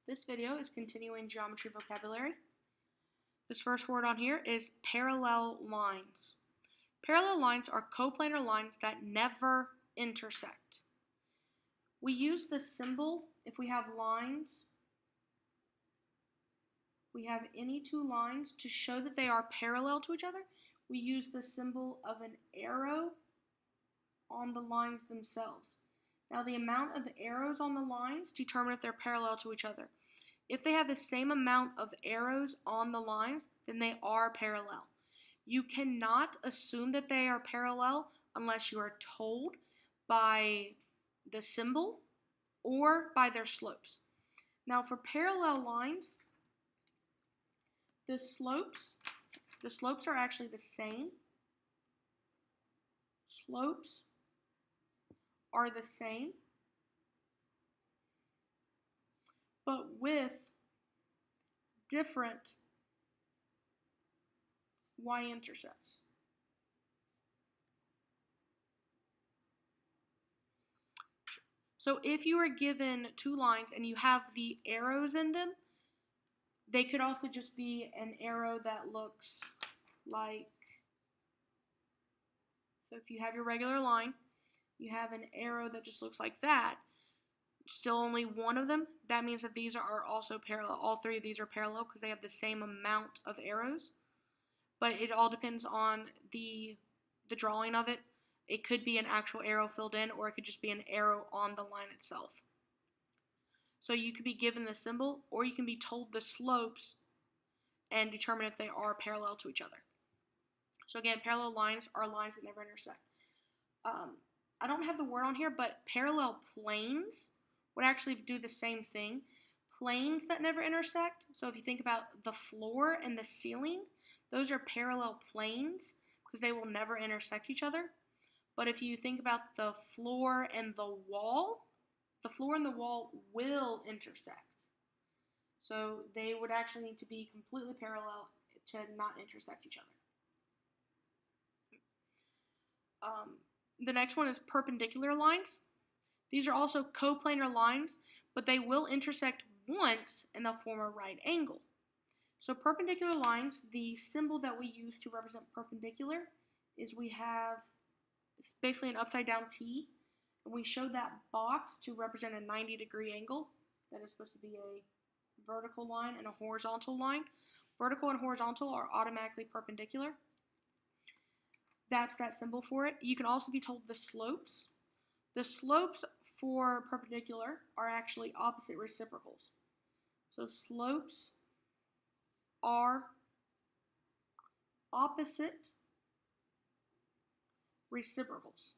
This video is continuing geometry vocabulary. This first word on here is parallel lines. Parallel lines are coplanar lines that never intersect. We use the symbol if we have lines. We have any two lines to show that they are parallel to each other. We use the symbol of an arrow on the lines themselves. Now the amount of arrows on the lines determine if they're parallel to each other. If they have the same amount of arrows on the lines, then they are parallel. You cannot assume that they are parallel unless you are told by the symbol or by their slopes. Now for parallel lines, the slopes are actually the same. Slopes are the same, but with different y-intercepts. So if you are given two lines and you have the arrows in them, they could also just be an arrow that looks like, so if you have your regular line, you have an arrow that just looks like that, still only one of them, that means that these are also parallel. All three of these are parallel because they have the same amount of arrows. But it all depends on the drawing of it. It could be an actual arrow filled in, or it could just be an arrow on the line itself. So you could be given the symbol, or you can be told the slopes and determine if they are parallel to each other. So again, parallel lines are lines that never intersect. I don't have the word on here, but parallel planes would actually do the same thing. Planes that never intersect, so if you think about the floor and the ceiling, those are parallel planes because they will never intersect each other. But if you think about the floor and the wall will intersect. So they would actually need to be completely parallel to not intersect each other. The next one is perpendicular lines. These are also coplanar lines, but they will intersect once and they'll form a right angle. So perpendicular lines, the symbol that we use to represent perpendicular is it's basically an upside down T, and we show that box to represent a 90-degree angle. That is supposed to be a vertical line and a horizontal line. Vertical and horizontal are automatically perpendicular. That's that symbol for it. You can also be told the slopes. The slopes for perpendicular are actually opposite reciprocals. So slopes are opposite reciprocals.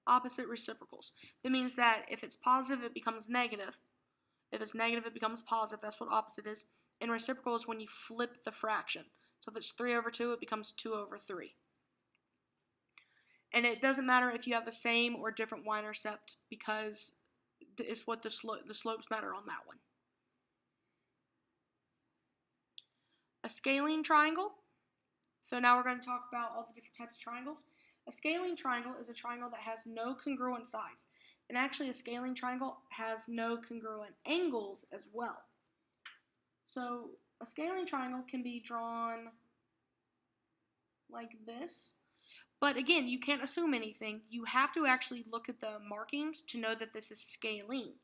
Opposite reciprocals. That means that if it's positive, it becomes negative. If it's negative, it becomes positive. That's what opposite is. And reciprocal is when you flip the fraction. So if it's 3/2, it becomes 2/3. And it doesn't matter if you have the same or different y-intercept because it's what the slopes matter on that one. A scalene triangle. So now we're going to talk about all the different types of triangles. A scalene triangle is a triangle that has no congruent sides. And actually a scalene triangle has no congruent angles as well. So a scalene triangle can be drawn like this. But again, you can't assume anything. You have to actually look at the markings to know that this is scalene.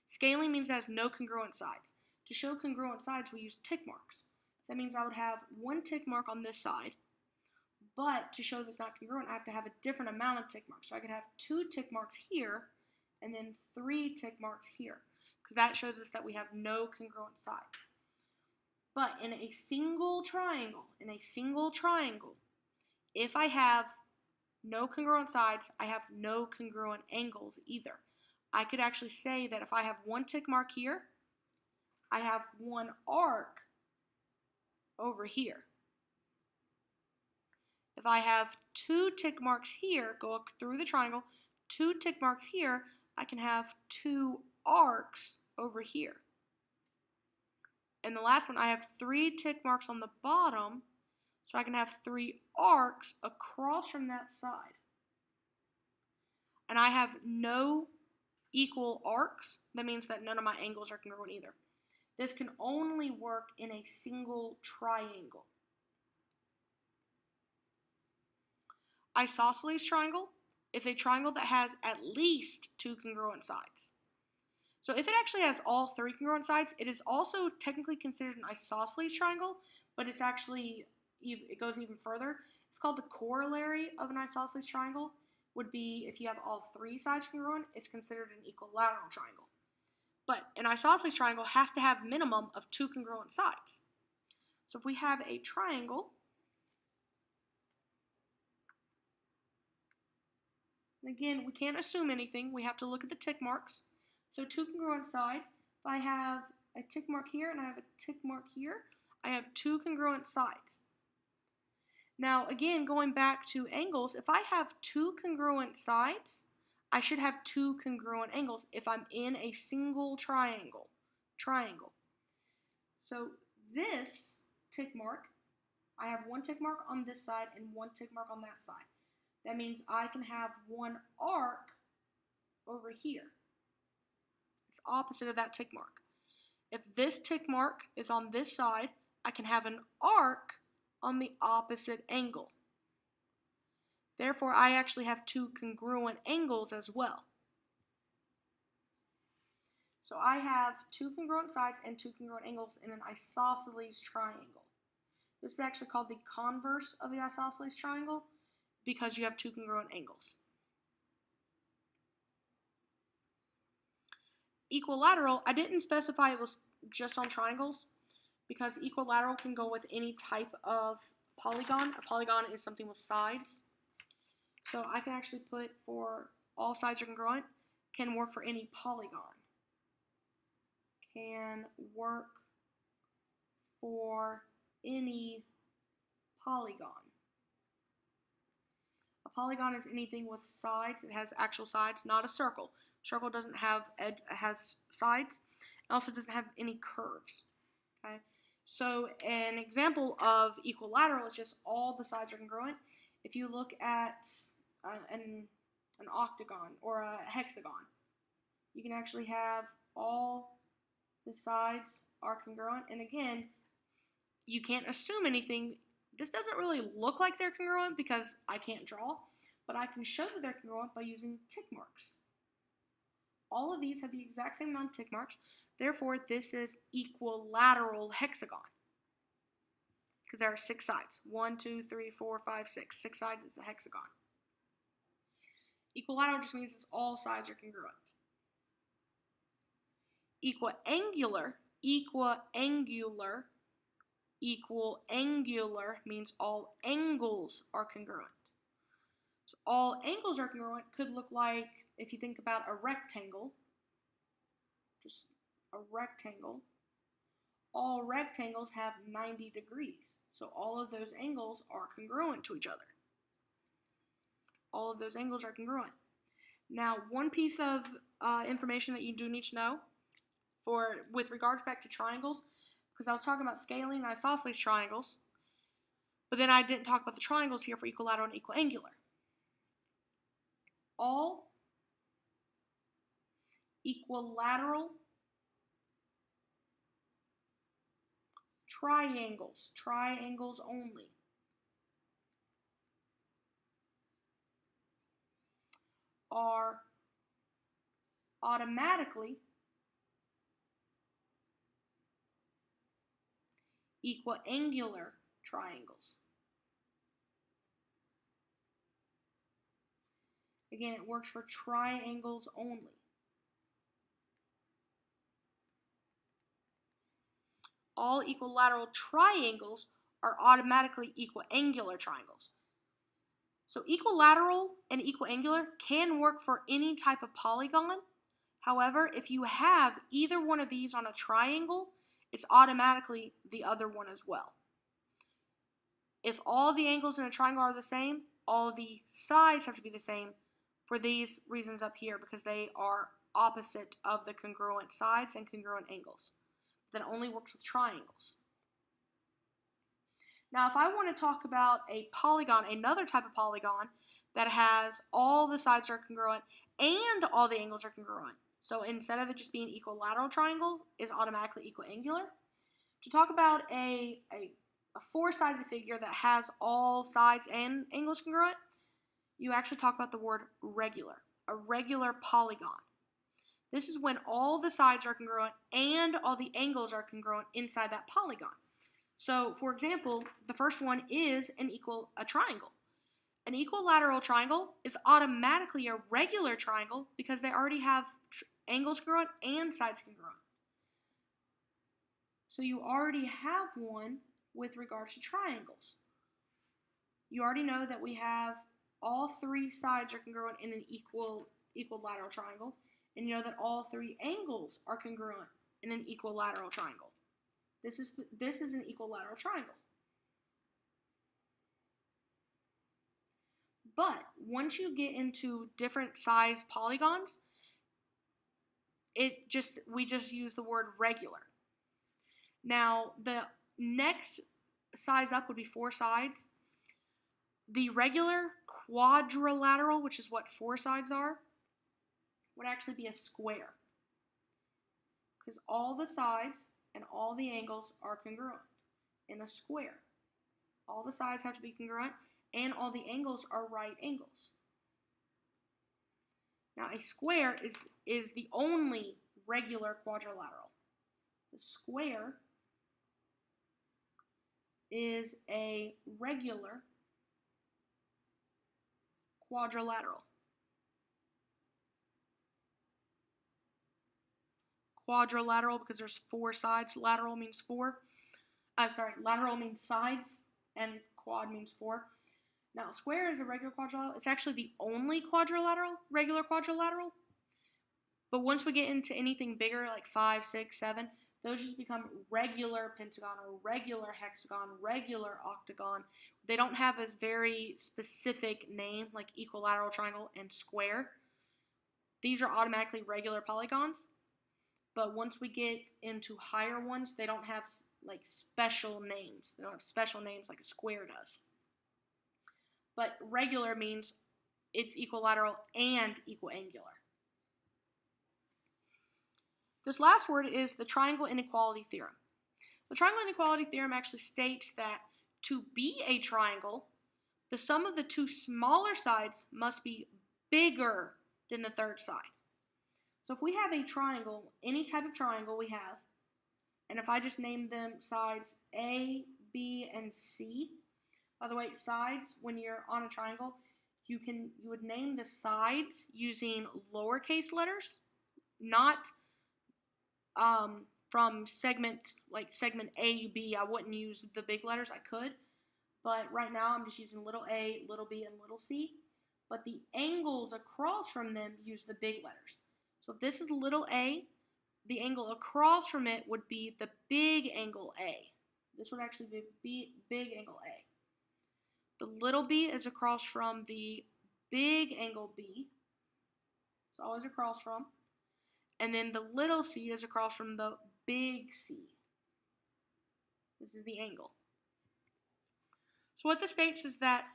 Scalene means it has no congruent sides. To show congruent sides, we use tick marks. That means I would have one tick mark on this side, but to show that it's not congruent, I have to have a different amount of tick marks. So I could have 2 tick marks here, and then 3 tick marks here, because that shows us that we have no congruent sides. But in a single triangle, if I have no congruent sides, I have no congruent angles either. I could actually say that if I have 1 tick mark here, I have 1 arc over here. If I have 2 tick marks here, go through the triangle, 2 tick marks here, I can have 2 arcs over here. And the last one, I have 3 tick marks on the bottom, so I can have 3 arcs across from that side. And I have no equal arcs, that means that none of my angles are congruent either. This can only work in a single triangle. Isosceles triangle is a triangle that has at least 2 congruent sides. So if it actually has all 3 congruent sides, it is also technically considered an isosceles triangle, but it's actually, it goes even further. It's called the corollary of an isosceles triangle, would be if you have all 3 sides congruent, it's considered an equilateral triangle. But an isosceles triangle has to have minimum of 2 congruent sides. So if we have a triangle, and again, we can't assume anything. We have to look at the tick marks. So 2 congruent sides. If I have a tick mark here and I have a tick mark here, I have 2 congruent sides. Now, again, going back to angles, if I have 2 congruent sides, I should have 2 congruent angles if I'm in a single triangle. So this tick mark, I have 1 tick mark on this side and 1 tick mark on that side. That means I can have 1 arc over here. It's opposite of that tick mark. If this tick mark is on this side, I can have an arc on the opposite angle. Therefore, I actually have 2 congruent angles as well. So I have 2 congruent sides and 2 congruent angles in an isosceles triangle. This is actually called the converse of the isosceles triangle because you have 2 congruent angles. Equilateral, I didn't specify it was just on triangles because equilateral can go with any type of polygon. A polygon is something with sides. So I can actually put for all sides are congruent, can work for any polygon. Can work for any polygon. A polygon is anything with sides. It has actual sides, not a circle. Circle doesn't have has sides. It also doesn't have any curves. Okay, so an example of equilateral is just all the sides are congruent. If you look at an octagon or a hexagon, you can actually have all the sides are congruent. And again, you can't assume anything. This doesn't really look like they're congruent because I can't draw, but I can show that they're congruent by using tick marks. All of these have the exact same amount of tick marks. Therefore, this is equilateral hexagon because there are 6 sides. 1, 2, 3, 4, 5, 6. 6 sides is a hexagon. Equilateral just means it's all sides are congruent. Equiangular means all angles are congruent. So all angles are congruent could look like, if you think about a rectangle, just a rectangle, all rectangles have 90 degrees. So all of those angles are congruent to each other. All of those angles are congruent. Now, one piece of information that you do need to know with regards back to triangles, because I was talking about scaling and isosceles triangles, but then I didn't talk about the triangles here for equilateral and equiangular. All equilateral triangles only, are automatically equiangular triangles. Again, it works for triangles only. All equilateral triangles are automatically equiangular triangles. So equilateral and equiangular can work for any type of polygon. However, if you have either one of these on a triangle, it's automatically the other one as well. If all the angles in a triangle are the same, all the sides have to be the same for these reasons up here because they are opposite of the congruent sides and congruent angles. That only works with triangles. Now, if I want to talk about a polygon, another type of polygon that has all the sides are congruent and all the angles are congruent. So instead of it just being equilateral triangle, it's automatically equiangular. To talk about a four-sided figure that has all sides and angles congruent, you actually talk about the word regular, a regular polygon. This is when all the sides are congruent and all the angles are congruent inside that polygon. So, for example, the first one is a triangle. An equilateral triangle is automatically a regular triangle because they already have angles congruent and sides congruent. So you already have one with regards to triangles. You already know that we have all three sides are congruent in an equilateral triangle, and you know that all three angles are congruent in an equilateral triangle. This is an equilateral triangle. But once you get into different size polygons, we just use the word regular. Now, the next size up would be four sides. The regular quadrilateral, which is what four sides are, would actually be a square. Because all the sides and all the angles are congruent in a square. All the sides have to be congruent, and all the angles are right angles. Now, a square is the only regular quadrilateral. The square is a regular quadrilateral. Quadrilateral because there's four sides. Lateral means four. Lateral means sides, and quad means four. Now, square is a regular quadrilateral. It's actually the only regular quadrilateral. But once we get into anything bigger, like 5, 6, 7, those just become regular pentagon or regular hexagon, regular octagon. They don't have a very specific name like equilateral triangle and square. These are automatically regular polygons. But once we get into higher ones, they don't have like special names. They don't have special names like a square does. But regular means it's equilateral and equiangular. This last word is the triangle inequality theorem. The triangle inequality theorem actually states that to be a triangle, the sum of the two smaller sides must be bigger than the third side. So if we have a triangle, any type of triangle we have, and if I just name them sides A, B, and C, by the way, sides, when you're on a triangle, you would name the sides using lowercase letters, not from segment A, B. I wouldn't use the big letters. I could, but right now I'm just using little a, little b, and little c. But the angles across from them use the big letters. So if this is little a, the angle across from it would be the big angle A. This would actually be big angle A. The little b is across from the big angle B. It's always across from. And then the little c is across from the big C. This is the angle. So what this states is that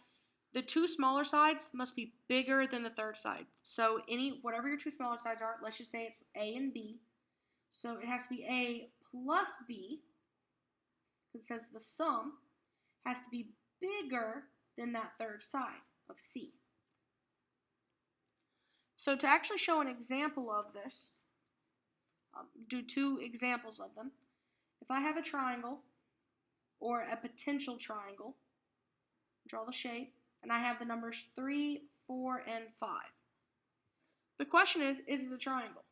the two smaller sides must be bigger than the third side. So whatever your two smaller sides are, let's just say it's A and B. So it has to be A plus B, because it says the sum has to be bigger than that third side of C. So to actually show an example of this, do two examples of them. If I have a triangle or a potential triangle, draw the shape, and I have the numbers 3, 4, and 5. The question is it a triangle?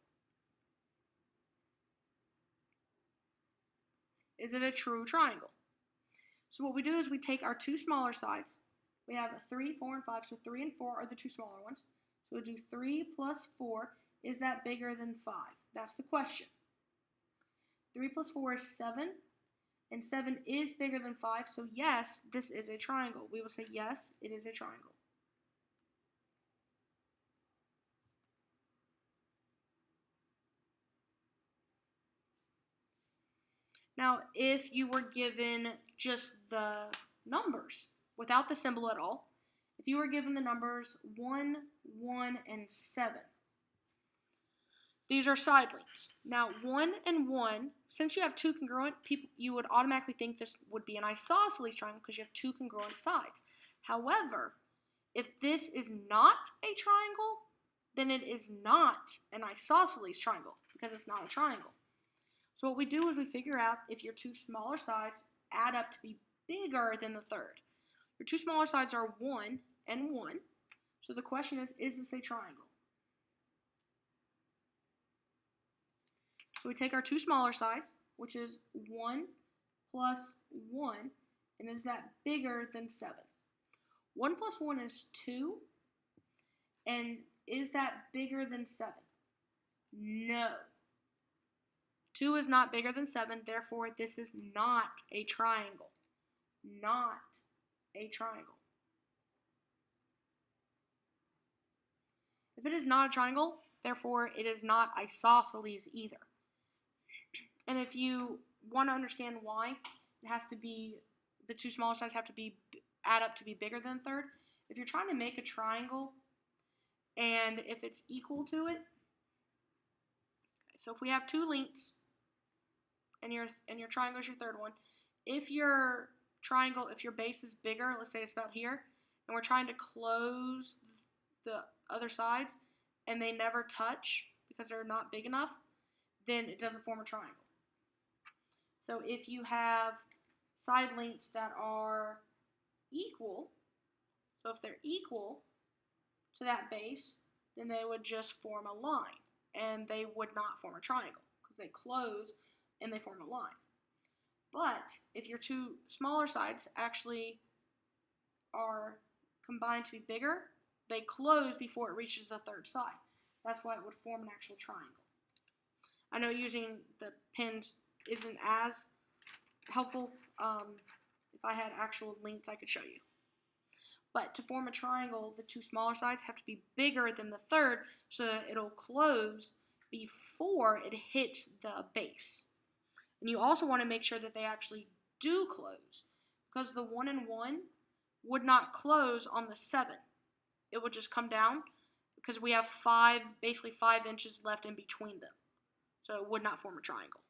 Is it a true triangle? So what we do is we take our two smaller sides. We have a 3, 4, and 5, so 3 and 4 are the two smaller ones. So we'll do 3 plus 4. Is that bigger than 5? That's the question. 3 plus 4 is 7, and 7 is bigger than 5, so yes, this is a triangle. We will say yes, it is a triangle. Now, if you were given just the numbers, without the symbol at all, if you were given the numbers 1, 1, and 7, These are side lengths. Now, 1 and 1, since you have two congruent, you would automatically think this would be an isosceles triangle because you have two congruent sides. However, if this is not a triangle, then it is not an isosceles triangle because it's not a triangle. So what we do is we figure out if your two smaller sides add up to be bigger than the third. Your two smaller sides are 1 and 1. So the question is this a triangle? So we take our two smaller sides, which is 1 plus 1, and is that bigger than 7? 1 plus 1 is 2, and is that bigger than 7? No. 2 is not bigger than 7, therefore this is not a triangle. Not a triangle. If it is not a triangle, therefore it is not isosceles either. And if you want to understand why, it has to be, the two smaller sides have to be add up to be bigger than a third. If you're trying to make a triangle, and if it's equal to it, so if we have two lengths, and your triangle is your third one, if your triangle, if your base is bigger, let's say it's about here, and we're trying to close the other sides, and they never touch because they're not big enough, then it doesn't form a triangle. So if you have side lengths that are equal, so if they're equal to that base, then they would just form a line, and they would not form a triangle because they close and they form a line. But if your two smaller sides actually are combined to be bigger, they close before it reaches the third side. That's why it would form an actual triangle. I know using the pins isn't as helpful. If I had actual length, I could show you. But to form a triangle, the two smaller sides have to be bigger than the third so that it'll close before it hits the base. And you also want to make sure that they actually do close, because the 1 and 1 would not close on the 7. It would just come down because we have basically 5 inches left in between them. So it would not form a triangle.